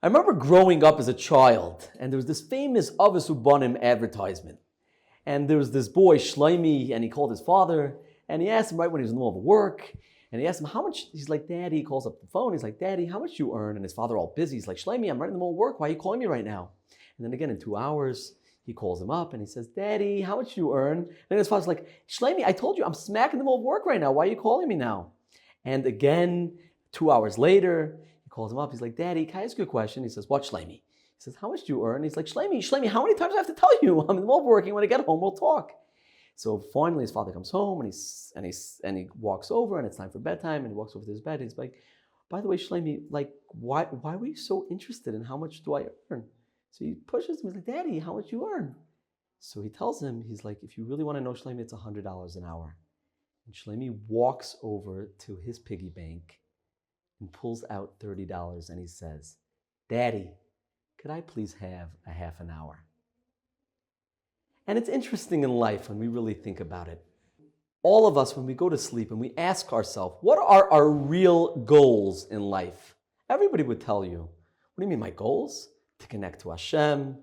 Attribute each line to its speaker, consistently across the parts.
Speaker 1: I remember growing up as a child, and there was this famous Avos Ubanim advertisement. And there was this boy, Shlomi, and he called his father, and he asked him right when he was in the middle of work, and he asked him how much. He's like, Daddy, he calls up the phone, he's like, Daddy, how much you earn? And his father all busy, he's like, Shlomi, I'm right in the middle of work, why are you calling me right now? And then again, in 2 hours, he calls him up, and he says, Daddy, how much you earn? And his father's like, Shlomi, I told you, I'm smack in the middle of work right now, why are you calling me now? And again, 2 hours later, he calls him up, he's like, Daddy, can I ask you a question? He says, what, Shlomi? He says, how much do you earn? He's like, Shlomi, how many times do I have to tell you? I'm in the middle of working. When I get home, we'll talk. So finally, his father comes home, and he walks over, and it's time for bedtime, and he walks over to his bed, and he's like, by the way, Shlomi, like, why were you so interested in how much do I earn? So he pushes him, he's like, Daddy, how much you earn? So he tells him, he's like, if you really want to know, Shlomi, it's $100 an hour. And Shlomi walks over to his piggy bank and pulls out $30, and he says, Daddy, could I please have a half an hour? And it's interesting in life when we really think about it. All of us, when we go to sleep and we ask ourselves, what are our real goals in life? Everybody would tell you, what do you mean my goals? To connect to Hashem,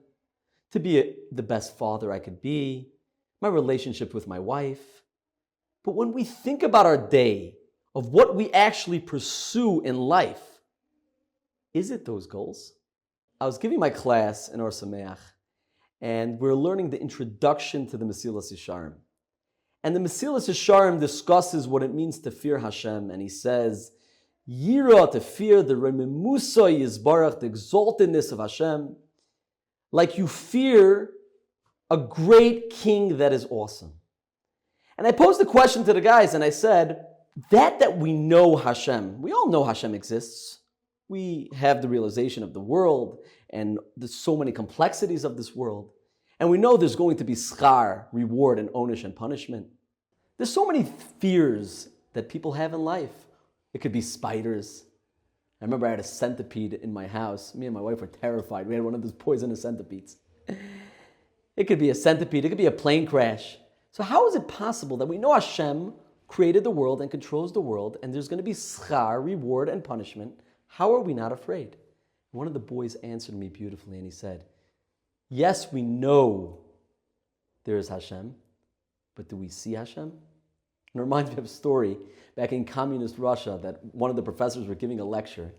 Speaker 1: to be the best father I could be, my relationship with my wife. But when we think about our day, of what we actually pursue in life, is it those goals? I was giving my class in our Somayach, and we're learning the introduction to the Mesilas Yesharim. And the Mesilas Yesharim discusses what it means to fear Hashem, and he says, Yira, to fear the Rememusa Yizbarach, the exaltedness of Hashem, like you fear a great king that is awesome. And I posed the question to the guys, and I said, that we know Hashem, we all know Hashem exists. We have the realization of the world, and there's so many complexities of this world. And we know there's going to be schar, reward, and onish and punishment. There's so many fears that people have in life. It could be spiders. I remember I had a centipede in my house. Me and my wife were terrified. We had one of those poisonous centipedes. It could be a centipede. It could be a plane crash. So how is it possible that we know Hashem created the world and controls the world, and there's going to be schar, reward, and punishment? How are we not afraid? One of the boys answered me beautifully, and he said, yes, we know there is Hashem, but do we see Hashem? It reminds me of a story back in communist Russia that one of the professors were giving a lecture,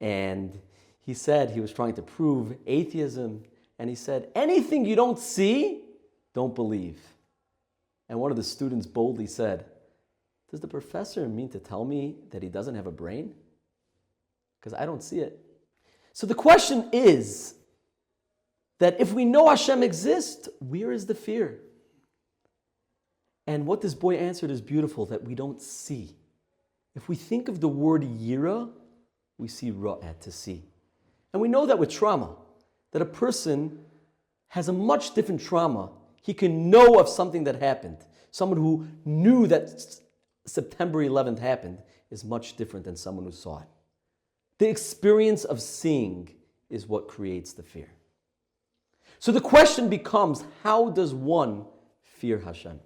Speaker 1: and he said he was trying to prove atheism, and he said, anything you don't see, don't believe. And one of the students boldly said, does the professor mean to tell me that he doesn't have a brain? Because I don't see it. So the question is that if we know Hashem exists, where is the fear? And what this boy answered is beautiful, that we don't see. If we think of the word yira, we see ra'at, to see. And we know that with trauma, that a person has a much different trauma. He can know of something that happened. Someone who knew that September 11th happened is much different than someone who saw it. The experience of seeing is what creates the fear. So the question becomes, how does one fear Hashem?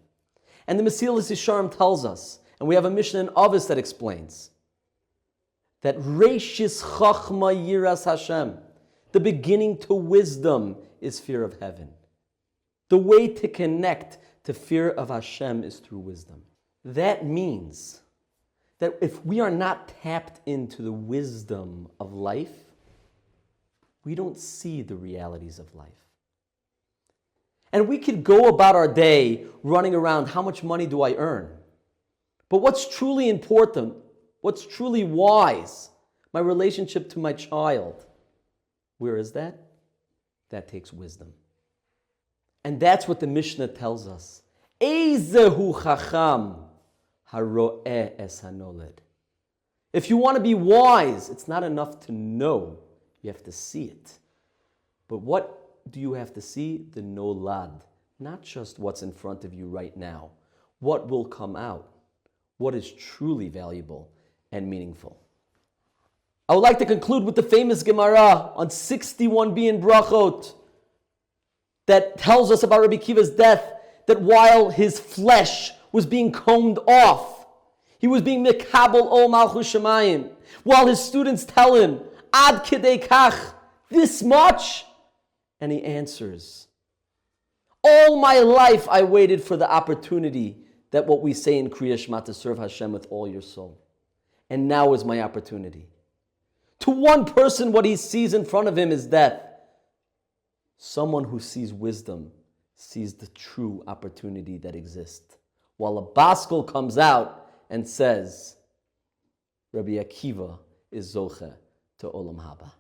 Speaker 1: And the Mesilas Yesharim tells us, and we have a Mishnah in Avos that explains, that Reishis Chachma Yiras Hashem, the beginning to wisdom is fear of heaven. The way to connect to fear of Hashem is through wisdom. That means that if we are not tapped into the wisdom of life, we don't see the realities of life. And we could go about our day running around, how much money do I earn? But what's truly important, what's truly wise, my relationship to my child, where is that? That takes wisdom. And that's what the Mishnah tells us. Eizehu chacham haro'eh es hanoled. If you want to be wise, it's not enough to know. You have to see it. But what do you have to see? The nolad. Not just what's in front of you right now. What will come out. What is truly valuable and meaningful. I would like to conclude with the famous Gemara on 61b in Brachot that tells us about Rabbi Akiva's death, that while his flesh was being combed off, he was being mekabel ol malchus shamayim, while his students tell him, ad kidei kach, This much? And he answers, all my life I waited for the opportunity that what we say in Kriya Shema, to serve Hashem with all your soul. And now is my opportunity. To one person, what he sees in front of him is death. Someone who sees wisdom sees the true opportunity that exists. While a Baskel comes out and says, Rabbi Akiva is Zoche to Olam Haba.